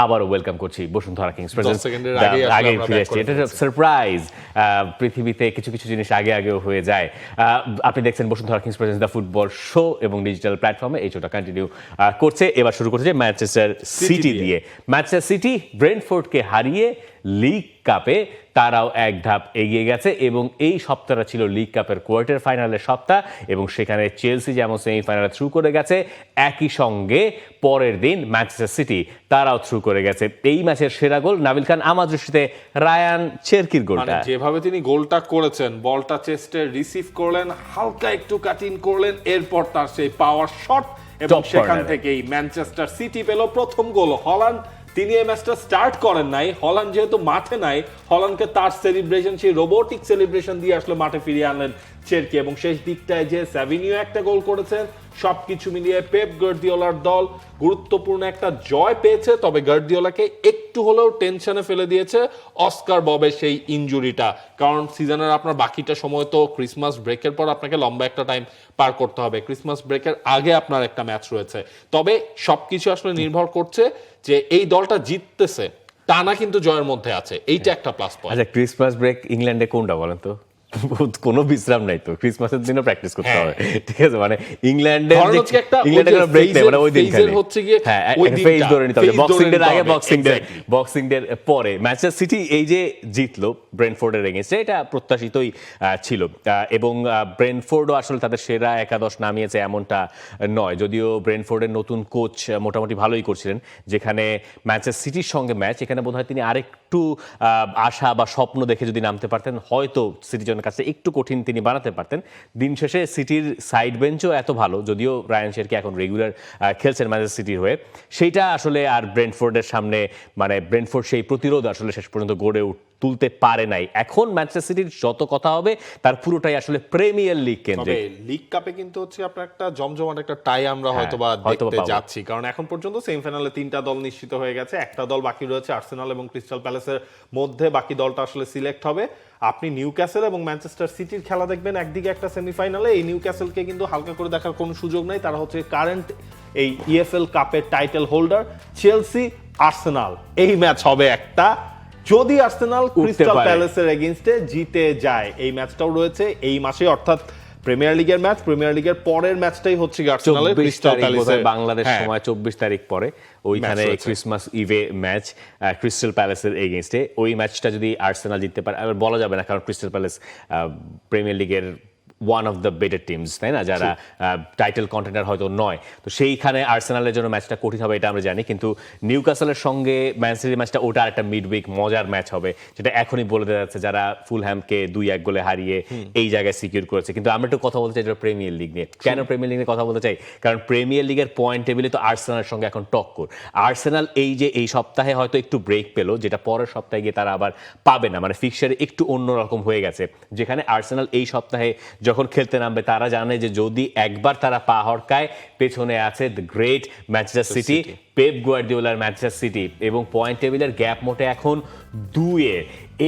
আবারও ওয়েলকাম করছি Bashundhara Kings presence. আগে ফিরে এসেছি, এটা সারপ্রাইজ। পৃথিবীতে কিছু কিছু জিনিস আগেও হয়ে যায়। আপনি দেখছেন Bashundhara Kings presents the football show এবং ডিজিটাল প্ল্যাটফর্মে এই শোটা কন্টিনিউ করছে। এবার শুরু করছে ম্যানচেস্টার সিটি দিয়ে। ম্যানচেস্টার সিটি ব্রেন্টফোর্ডকে হারিয়ে লিগ কাপে তারাও এক ধাপ এগিয়ে গেছে এবং এই সপ্তাহটা ছিল লিগ কাপের কোয়ার্টার ফাইনালের সপ্তাহ এবং সেখানে চেলসি যেমন সেমিফাইনালে থ্রু করে গেছে, একই সঙ্গে পরের দিন ম্যানচেস্টার সিটি তারাও থ্রু করে গেছে। এই ম্যাচের সেরা গোল নাবিল খান আমার দৃষ্টিতে রায়ান চেরকির গোলটা। যেভাবে তিনি গোলটা করেছেন, বলটা চেস্টে রিসিভ করলেন, হালকা একটু কাটিং করলেন, এরপর তার সেই পাওয়ার শট এবং সেখান থেকেই ম্যানচেস্টার সিটি পেল প্রথম গোল। হল্যান্ড তিনি এই ম্যাচটা স্টার্ট করেন নাই, হল্যান্ড যেহেতু মাঠে নাই, হল্যান্ডকে তার সেলিব্রেশন, সেই রোবোটিক সেলিব্রেশন দিয়ে আসলে মাঠে ফিরিয়ে আনলেন চেরকি এবং শেষ দিকটায় যে সাভিনিও একটা গোল করেছেন। সবকিছু মিলিয়ে পেপ গার্দিওলার দল গুরুত্বপূর্ণ একটা জয় পেয়েছে, তবে গার্দিওলাকে একটু হলেও টেনশনে ফেলে দিয়েছে অস্কার ববের সেই ইনজুরিটা। কারণ সিজনের আপনার বাকিটা সময় তো ক্রিসমাস ব্রেকের পর আপনাকে লম্বা একটা টাইম পার করতে হবে, ক্রিসমাস ব্রেকের আগে আপনার একটা ম্যাচ রয়েছে। তবে সবকিছু আসলে নির্ভর করছে যে এই দলটা জিততেছে, টানা কিন্তু জয়ের মধ্যে আছে, এইটা একটা প্লাস পয়েন্ট। আচ্ছা, ক্রিসমাস ব্রেক ইংল্যান্ডে কোনটা বলেন তো? কোনো বিশ্রাম নাই তো, ক্রিসমাসের দিনও প্র্যাকটিস করতে হবে, ঠিক আছে? মানে ইংল্যান্ডের ব্রেক নেই, মানে ওই দিনখানে ফেজ ধরে নিতে হবে, বক্সিং ডে আগে বক্সিং ডে পরে। ম্যানচেস্টার সিটি এই যে জিতলো ব্রেন্টফোর্ডের এগেইনস্টে, এটা প্রত্যাশিতই ছিল এবং ব্রেন্টফোর্ডও আসলে তাদের সেরা একাদশ নামিয়েছে এমনটা নয়, যদিও ব্রেন্টফোর্ডের নতুন কোচ মোটামুটি ভালোই করছিলেন। যেখানে ম্যানচেস্টার সিটির সঙ্গে ম্যাচ, এখানে বোধহয় তিনি আরেকটু আশা বা স্বপ্ন দেখে যদি নামতে পারতেন, হয়তো সিটির জন্য কাছে একটু কঠিন তিনি বানাতে পারতেন। দিন শেষে সিটির সাইড বেঞ্চও এত ভালো, যদিও রায়ান শেরকি এখন রেগুলার খেলছেন ম্যানচেস্টার সিটির হয়ে, সেইটা আসলে আর ব্রেন্টফোর্ডের সামনে, মানে ব্রেন্টফোর্ড সেই প্রতিরোধ আসলে শেষ পর্যন্ত গড়ে তুলতে পারে নাই। এখন ম্যানচেস্টার সিটির যত কথা হবে তার পুরোটাই আসলে প্রিমিয়ার লিগ কেন্দ্রে। লিগ কাপে কিন্তু হচ্ছে আপনার একটা জমজমাট একটা টাই আমরা হয়তোবা দেখতে যাচ্ছি, কারণ এখন পর্যন্ত সেমিফাইনালে 3টা দল নিশ্চিত হয়ে গেছে, একটা দল বাকি রয়েছে আর্সেনাল এবং ক্রিস্টাল প্যালেসের মধ্যে, বাকি দলটা আসলে সিলেক্ট হবে। আপনি নিউক্যাসল এবং ম্যানচেস্টার সিটির খেলা দেখবেন একদিকে একটা সেমিফাইনালে, এই নিউক্যাসলকে কিন্তু হালকা করে দেখার কোনো সুযোগ নাই, তারা হচ্ছে কারেন্ট এই ইএফএল কাপের টাইটেল হোল্ডার। চেলসি আর্সেনাল এই ম্যাচ হবে একটা, যদি আর্সেনাল ক্রিস্টাল প্যালেসের এগেইনস্টে জিতে যায়। এই ম্যাচটাও রয়েছে এই মাসে, অর্থাৎ প্রিমিয়ার লিগের ম্যাচ, প্রিমিয়ার লিগের পরের ম্যাচটাই হচ্ছে আর্সেনালের ক্রিস্টাল প্যালেসের, বাংলাদেশ সময় 24 তারিখ পরে ওইখানে ক্রিসমাস ইভে ম্যাচ ক্রিস্টাল প্যালেসের এগেইনস্টে। ওই ম্যাচটা যদি আর্সেনাল জিততে পারে, বলা যাবে না, কারণ ক্রিস্টাল প্যালেস প্রিমিয়ার লিগের one of the better teams, তাই না, যারা টাইটেল কন্টেন্ডার হয়তো নয়। তো সেইখানে আর্সেনালের জন্য ম্যাচটা কঠিন হবে, এটা আমরা জানি। কিন্তু নিউক্যাসলের সঙ্গে ম্যান সিটির ম্যাচটা, ওটা একটা মিড উইক মজার ম্যাচ হবে, যেটা এখনই বলে দেওয়া যাচ্ছে, যারা ফুলহ্যামকে 2-1 গোলে হারিয়ে এই জায়গায় সিকিউর করেছে। কিন্তু আমরা একটু কথা বলতে চাই প্রিমিয়ার লিগ নিয়ে। কেন প্রিমিয়ার লিগ নিয়ে কথা বলতে চাই? কারণ প্রিমিয়ার লিগের পয়েন্ট টেবিলে তো আর্সেনালের সঙ্গে এখন টক্কর। আর্সেনাল এই যে এই সপ্তাহে হয়তো একটু ব্রেক পেলো, যেটা পরের সপ্তাহে গিয়ে তারা আবার পাবে না, মানে ফিক্সারে একটু অন্যরকম হয়ে গেছে। যেখানে আর্সেনাল এই সপ্তাহে যখন খেলতে নামবে, তারা জানে যে যদি একবার তারা পা হড়কায়, পেছনে আছে the great Manchester City, Pep গার্দিওলার ম্যানচেস্টার সিটি, এবং পয়েন্ট টেবিলের গ্যাপ মোটে এখন 2-এ।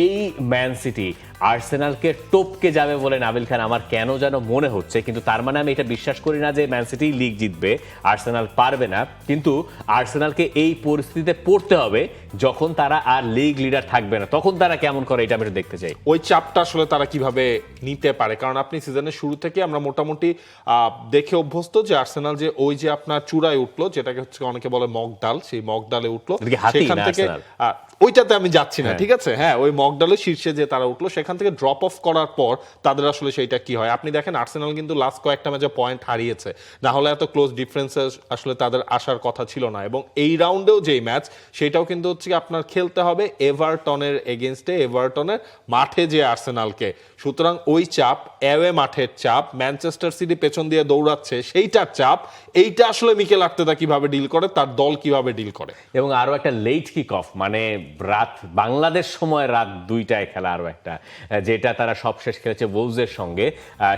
এই ম্যান সিটি আর্সেনালকে টপকে যাবে বলে নাবিল খান আমার কেন যেন মনে হচ্ছে, কিন্তু তার মানে আমি এটা বিশ্বাস করি না যে ম্যান সিটি লিগ জিতবে, আর্সেনাল পারবে না। কিন্তু আর্সেনালকে এই পরিস্থিতিতে পড়তে হবে যখন তারা আর লিগ লিডার থাকবে না, তখন তারা কেমন করে এটা আমি দেখতে চাই। ওই চাপটা আসলে তারা কিভাবে নিতে পারে, কারণ আপনি সিজনের শুরু থেকে আমরা মোটামুটি দেখে অভ্যস্ত যে আর্সেনাল যে ওই যে আপনার চূড়ায় উঠলো, যেটাকে হচ্ছে অনেকে বলে মগডাল, সেই মগডালে উঠলো, সেখান থেকে ওইটাতে আমি যাচ্ছি না, ঠিক আছে, হ্যাঁ, ওই মগডালের শীর্ষে যে তারা উঠলো, সেখান থেকে ড্রপ অফ করার পর তাদের আসলে সেইটা কি হয়। আপনি দেখেন আর্সেনাল কিন্তু লাস্ট কয়েকটা ম্যাচে পয়েন্ট হারিয়েছে, না হলে এত ক্লোজ ডিফারেন্সে আসলে তাদের আসার কথা ছিল না। এবং এই রাউন্ডেও যেই ম্যাচ, সেটাও কিন্তু হচ্ছে আপনার খেলতে হবে এভারটনের এগেইনস্টে, এভারটনের মাঠে যে আর্সেনালকে। সুতরাং ওই চাপ, অ্যাওয়ে মাঠের চাপ, ম্যানচেস্টার সিটি পেছন দিয়ে দৌড়াচ্ছে সেইটার চাপ, এইটা আসলে মিকেল আর্তেতা কিভাবে ডিল করে, তার দল কিভাবে ডিল করে। এবং আরো একটা লেট কিক অফ, মানে রাত বাংলাদেশ সময় রাত 2টায় খেলা আরও একটা, যেটা তারা সবশেষ খেলেছে ওলভসের সঙ্গে,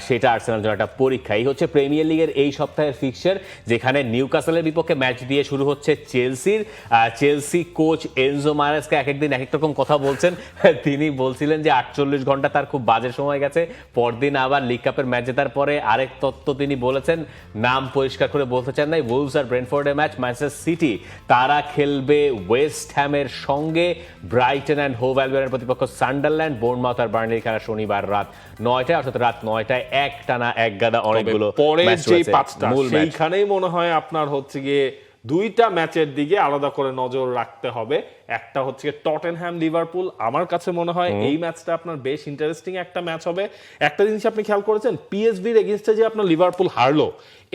সেটা আর্সেনাল জন্য একটা পরীক্ষা। এই হচ্ছে প্রিমিয়ার লিগের এই সপ্তাহের ফিক্সচার, যেখানে নিউক্যাসলের বিপক্ষে ম্যাচ দিয়ে শুরু হচ্ছে চেলসির। চেলসি কোচ এনজো মারেস্কা এক একদিন এক এক রকম কথা বলছেন। তিনি বলছিলেন যে 48 ঘন্টা তার খুব বাজে সময় গেছে, পরদিন আবার লিগ কাপের ম্যাচ জেতার পরে আরেক তত্ত্ব তিনি বলেছেন, নাম পরিষ্কার করে বলতে চান নাই। ওলভস আর ব্রেন্টফোর্ডের ম্যাচ, ম্যানচেস্টার সিটি তারা খেলবে ওয়েস্ট হ্যামের সঙ্গে, ব্রাইটন অ্যান্ড হোভ অ্যালবিয়নের প্রতিপক্ষ সান্ডারল্যান্ড, বোর্নমাউথ আর বার্নলির খেলা শনিবার রাত 9টায়, অর্থাৎ রাত 9টায় একটানা এক গাদা অনেকগুলো পরের ম্যাচ যে রয়েছে। 5টা মূল ম্যাচ সেইখানেই মনে হয় আপনার হচ্ছে গিয়ে 2টা ম্যাচের দিকে আলাদা করে নজর রাখতে হবে। একটা হচ্ছে টটেনহ্যাম লিভারপুল, আমার কাছে মনে হয় এই ম্যাচটা আপনার বেশ ইন্টারেস্টিং একটা ম্যাচ হবে। একটা জিনিস আপনি খেয়াল করেছেন, পিএসভির এগেইনস্টে যে আপনার লিভারপুল হারলো,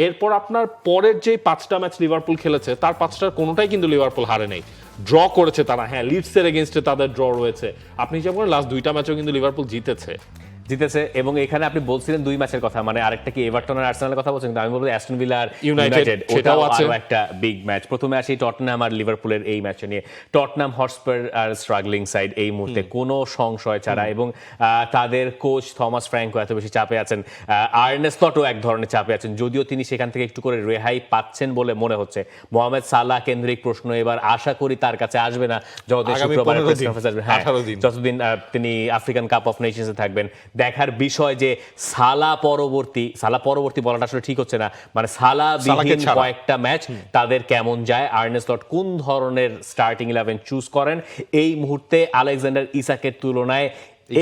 এরপর আপনার পরের যে 5টা ম্যাচ লিভারপুল খেলেছে তার 5টার কোনোটাই কিন্তু লিভারপুল হারে নেই, ড্র করেছে তারা। হ্যাঁ, লিডসের এগেইনস্টে তাদের ড্র রয়েছে। আপনি যেমন লাস্ট 2টা ম্যাচও কিন্তু লিভারপুল জিতেছে। এবং এখানে আপনি বলছিলেন 2 ম্যাচের কথা, মানে আরেকটা কি এভারটন আর আর্সেনালের কথা বলছেন, কিন্তু আমি বলবো অ্যাস্টন ভিলা আর ইউনাইটেড, ওটাও আছে আরো একটা বিগ ম্যাচ। প্রথমে আসি টটনহ্যাম আর লিভারপুলের এই ম্যাচে নিয়ে। টটনহ্যাম হটস্পার আর স্ট্রাগলিং সাইড এই মুহূর্তে কোনো সংশয় ছাড়া, এবং তাদের কোচ থমাস ফ্র্যাঙ্কো এত বেশি চাপে আছেন, আর্নে স্লটও এক ধরনের চাপে আছেন, যদিও তিনি সেখান থেকে একটু করে রেহাই পাচ্ছেন বলে মনে হচ্ছে। মোহামেদ সালাহ কেন্দ্রিক প্রশ্ন এবার আশা করি তার কাছে আসবে না যতদিন শুক্রবার প্রেস কনফারেন্স আসবে, হ্যাঁ, যতদিন তিনি আফ্রিকান কাপ অফ নেশনসে থাকবেন। দেখার বিষয় যে সালা পরবর্তী বলাটা আসলে ঠিক হচ্ছে না, মানে সালা বিহীন কয়েকটা ম্যাচ তাদের কেমন যায়, আর্নে স্লট কোন ধরনের স্টার্টিং 11 চুজ করেন। এই মুহূর্তে আলেকজান্ডার ইসাকের তুলনায়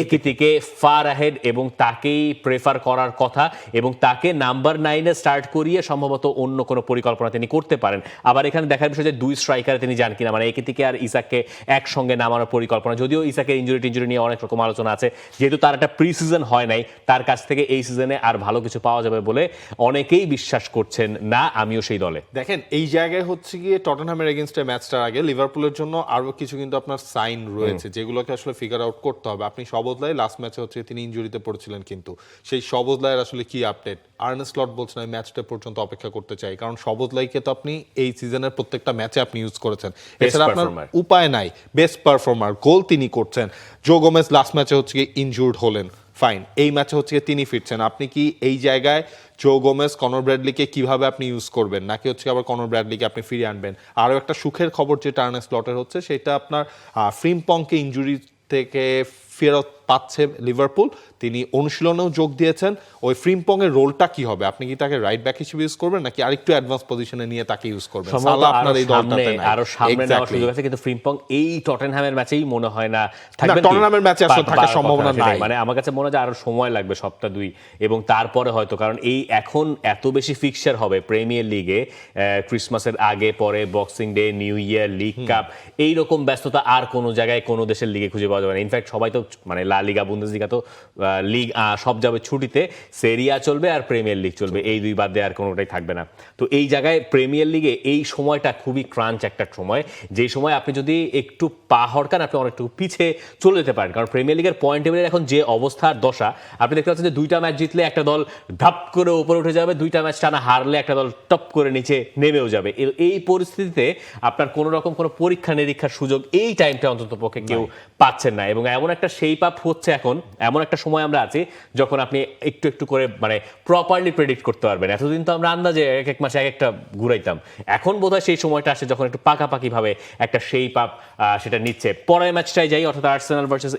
একিতিকে ফার আহেড, এবং তাকেই প্রেফার করার কথা, এবং তাকে নাম্বার 9-এ স্টার্ট করিয়ে সম্ভবত অন্য কোনো পরিকল্পনা তিনি করতে পারেন। আবার এখানে দেখার বিষয় যে 2 স্ট্রাইকারে তিনি যান কিনা, মানে একিতিকে আর ইসাককে একসঙ্গে নামানোর পরিকল্পনা। যদিও ইসাকের ইনজুরি নিয়ে অনেক রকম আলোচনা আছে, যেহেতু তার একটা প্রি সিজন হয় নাই, তার কাছ থেকে এই সিজনে আর ভালো কিছু পাওয়া যাবে বলে অনেকেই বিশ্বাস করছেন না, আমিও সেই দলে। দেখেন, এই জায়গায় হচ্ছে গিয়ে টটেনহ্যামের এগেইনস্টে ম্যাচটার আগে লিভারপুলের জন্য আরো কিছু কিন্তু আপনার সাইন রয়েছে, যেগুলোকে আসলে ফিগার আউট করতে হবে। আপনি সবজলাই লাস্ট ম্যাচে হচ্ছে তিনি ইনজুরিতে পড়েছিলেন, কিন্তু সেই সবজলাইয়ের আসলে কি আপডেট? আর্নে স্লট বলছেন আমি ম্যাচটা পর্যন্ত অপেক্ষা করতে চাই, কারণ সবজলাইকে তো আপনি এই সিজনের প্রত্যেকটা ম্যাচে আপনি ইউজ করেছেন, এছাড়া আপনার উপায় নাই। বেস্ট পারফর্মার, গোল তিনি করছেন। জো গোমেজ লাস্ট ম্যাচে হচ্ছে গিয়ে ইনজুর্ড হলেন, ফাইন, এই ম্যাচে হচ্ছে তিনি ফিরছেন। আপনি কি এই জায়গায় জো গোমেজ, কনর ব্র্যাডলিকে কিভাবে আপনি ইউজ করবেন, নাকি হচ্ছে আবার কনর ব্র্যাডলিকে আপনি ফিরিয়ে আনবেন? আরও একটা সুখের খবর যেটা আর্নে স্লটের হচ্ছে, সেটা আপনার ফ্রিম্পংকে ইনজুরি থেকে ফেরত পাচ্ছে লিভারপুল, তিনি অনুশীলনেও যোগ দিয়েছেন। ওই ফ্রিম্পং এর রোলটা কি হবে? আপনি কি তাকে রাইট ব্যাক হিসেবে ইউজ করবেন, নাকি আরেকটু অ্যাডভান্স পজিশনে নিয়ে তাকে ইউজ করবেন? সালা আপনার এই দলটাতে নাই, আরো সামনে নেওয়ার সুযোগ আছে, কিন্তু ফ্রিম্পং এই টটেনহ্যামের ম্যাচেই মনে হয় না থাকবেন। টটেনহ্যামের ম্যাচে আসলে থাকার সম্ভাবনা নাই, মানে আমার কাছে মনে হয় আরো সময় লাগবে, সপ্তাহ 2, এবং তারপরে হয়তো, কারণ এই এখন এত বেশি ফিক্সচার হবে প্রিমিয়ার লিগে, ক্রিসমাসের আগে পরে, boxing day, new year, league cup, এইরকম ব্যস্ততা আর কোনো জায়গায় কোনো দেশের লিগে খুঁজে পাওয়া যাবে না। ইনফ্যাক্ট সবাই তো মানে লা লিগা, বুন্দেসলিগা তো লিগ সব যাবে ছুটিতে, সেরিয়া চলবে আর প্রিমিয়ার লিগ চলবে, এই 2 বাদ দিয়ে আর কোনোটাই থাকবে না। তো এই জায়গায় প্রিমিয়ার লিগে এই সময়টা খুবই ক্রাঞ্চ একটা সময়, যে সময় আপনি যদি একটু পা হড়কান আপনি অনেকটুকু পিছিয়ে চলে যেতে পারেন। কারণ প্রিমিয়ার লিগের পয়েন্ট টেবিলের এখন যে অবস্থার দশা, আপনি দেখতে পাচ্ছেন যে 2টা ম্যাচ জিতলে একটা দল ধাপ করে উপরে উঠে যাবে, 2টা ম্যাচ টানা হারলে একটা দল টপ করে নিচে নেমেও যাবে। এই পরিস্থিতিতে আপনার কোনো রকম কোনো পরীক্ষা নিরীক্ষার সুযোগ এই টাইমটা অন্তত পক্ষে কেউ পাচ্ছেন না, এবং এমন একটা শেপ আপ হচ্ছে এখন, এমন একটা সময় আমরা আছি যখন আপনি একটু একটু করে মানে প্রপারলি প্রেডিক্ট করতে পারবেন। এতদিন তো আমরা আন্দাজে এক এক মাসে এক একটা ঘুরাইতাম, এখন বোধহয় সেই সময়টা আসে যখন একটু পাকাপাকি ভাবে একটা শেপ আপ সেটা নিচ্ছে। পরের ম্যাচটাই যাই, অর্থাৎ আর্সেনাল ভার্সেস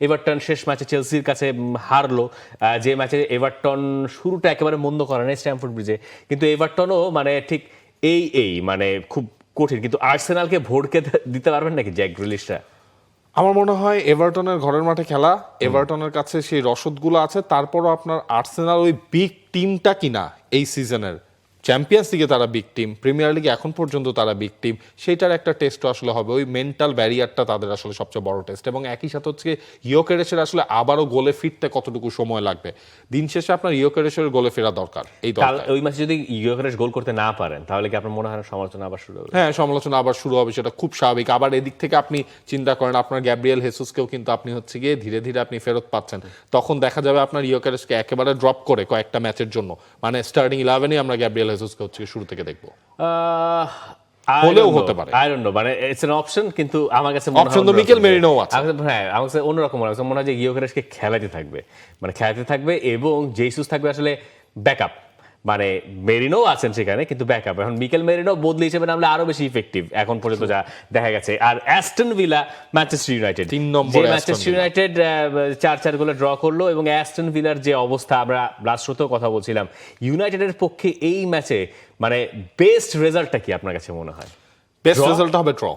এভারটন শেষ ম্যাচে চেলসির কাছে হারলো, যে ম্যাচে এভারটন শুরুটা একেবারে মন্দ করে না স্ট্যামফোর্ড ব্রিজে, কিন্তু এভারটনও মানে ঠিক এই মানে খুব কঠিন, কিন্তু আর্সেনালকে ভোটকে দিতে পারবেন নাকি জ্যাক গ্রিলিশরা? আমার মনে হয় এভারটনের ঘরের মাঠে খেলা, এভারটনের কাছে সেই রসদগুলো আছে, তারপরও আপনার আর্সেনাল ওই বিগ টিমটা কিনা এই সিজনের চ্যাম্পিয়ন্স লিগে তারা বিগ টিম, প্রিমিয়ার লিগে এখন পর্যন্ত তারা বিগ টিম, সেইটার একটা টেস্ট আসলে হবে। ওই মেন্টাল ব্যারিয়ারটা তাদের আসলে সবচেয়ে বড় টেস্ট, এবং একই সাথে হচ্ছে ইয়োকেরেসের আসলে আবারও গোলে ফিরতে কতটুকু সময় লাগবে। দিন শেষে আপনার ইয়োকেরেসের গোলে ফেরা দরকার এই দল। ওই ম্যাচে যদি ইয়োকেরেস গোল করতে না পারেন, তাহলে কি আপনার মনে হয় সমালোচনা আবার শুরু হবে? হ্যাঁ, সমালোচনা আবার শুরু হবে, সেটা খুব স্বাভাবিক। আবার এদিক থেকে আপনি চিন্তা করেন আপনার গ্যাব্রিয়েল হেসুসকেও কিন্তু আপনি হচ্ছে গিয়ে ধীরে ধীরে আপনি ফেরত পাচ্ছেন, তখন দেখা যাবে আপনার ইয়োকেরেসকে একেবারে ড্রপ করে কয়েকটা ম্যাচের জন্য, মানে স্টার্টিং 11-এ আমরা গ্যাব্রিয়েল হেসুসকে হচ্ছে শুরু থেকে দেখবো। হলেও হতে পারে। আই ডোন্ট নো, মানে ইটস অ্যান অপশন, কিন্তু আমার কাছে অপশন তো মিকেল মেরিনো আছে। হ্যাঁ, আমার কাছে অন্যরকম মনে হচ্ছে, মনে হয় যে গিয়োকেরেসকে খেলাতে থাকবে এবং জেসুস থাকবে আসলে ব্যাকআপ, মানে মেরিনো আছেন সেখানে কিন্তু ব্যাকআপ। এখন মিকেল মেরিনো বদলি হিসেবে নামলে আরো বেশি ইফেক্টিভ এখন পর্যন্ত যা দেখা গেছে। আর অ্যাস্টন ভিলা ম্যানচেস্টার ইউনাইটেড, 3 নম্বরে ম্যানচেস্টার ইউনাইটেড 4-4 গোলে ড্র করলো, এবং অ্যাস্টন ভিলার যে অবস্থা, আমরা লাস্ট শোতেও কথা বলছিলাম, ইউনাইটেডের পক্ষে এই ম্যাচে মানে বেস্ট রেজাল্টটা কি আপনার কাছে মনে হয়? বেস্ট রেজাল্ট হবে ড্র।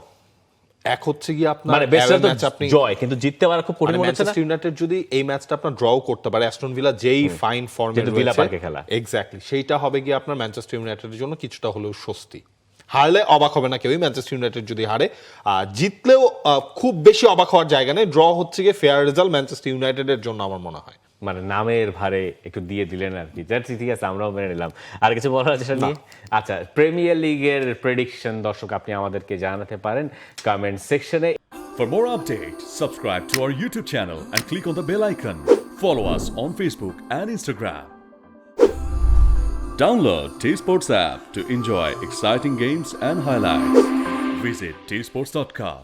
এক হচ্ছে কি আপনার মানে বেস্ট away রেজাল্ট match আপনি জয়, কিন্তু জিততে পারা খুব কঠিন মনে হচ্ছে না? ম্যানচেস্টার ইউনাইটেড যদি এই ম্যাচটা আপনার ড্রও করতে পারে, অ্যাস্টন ভিলা যেই ফাইন ফর্মে যেহেতু ভিলা রয়েছে, পার্কে খেলা। এক্স্যাক্টলি সেইটা হবে গিয়ে আপনার ম্যানচেস্টার ইউনাইটেডের জন্য কিছুটা হলেও স্বস্তি। হারলে অবাক হবে না কেউই ম্যানচেস্টার ইউনাইটেড যদি হারে। জিতলেও খুব বেশি অবাক হওয়ার জায়গা নেই। ড্র হচ্ছে গিয়ে ফেয়ার রেজাল্ট ম্যানচেস্টার ইউনাইটেডের জন্য আমার মনে হয়। মানে নামের ভারে একটু দিয়ে দিলেন আর কি, ঠিক আছে, আমরাও মেনে নিলাম। আর কিছু বলার আছে সেটা নিয়ে? আচ্ছা, প্রিমিয়ার লিগের প্রেডিকশন দর্শক আপনি আমাদেরকে জানাতে পারেন কমেন্ট সেকশনে। For more updates, subscribe to our YouTube channel and click on the bell icon. Follow us on Facebook and Instagram. Download T-Sports app to enjoy exciting games and highlights. Visit tsports.com.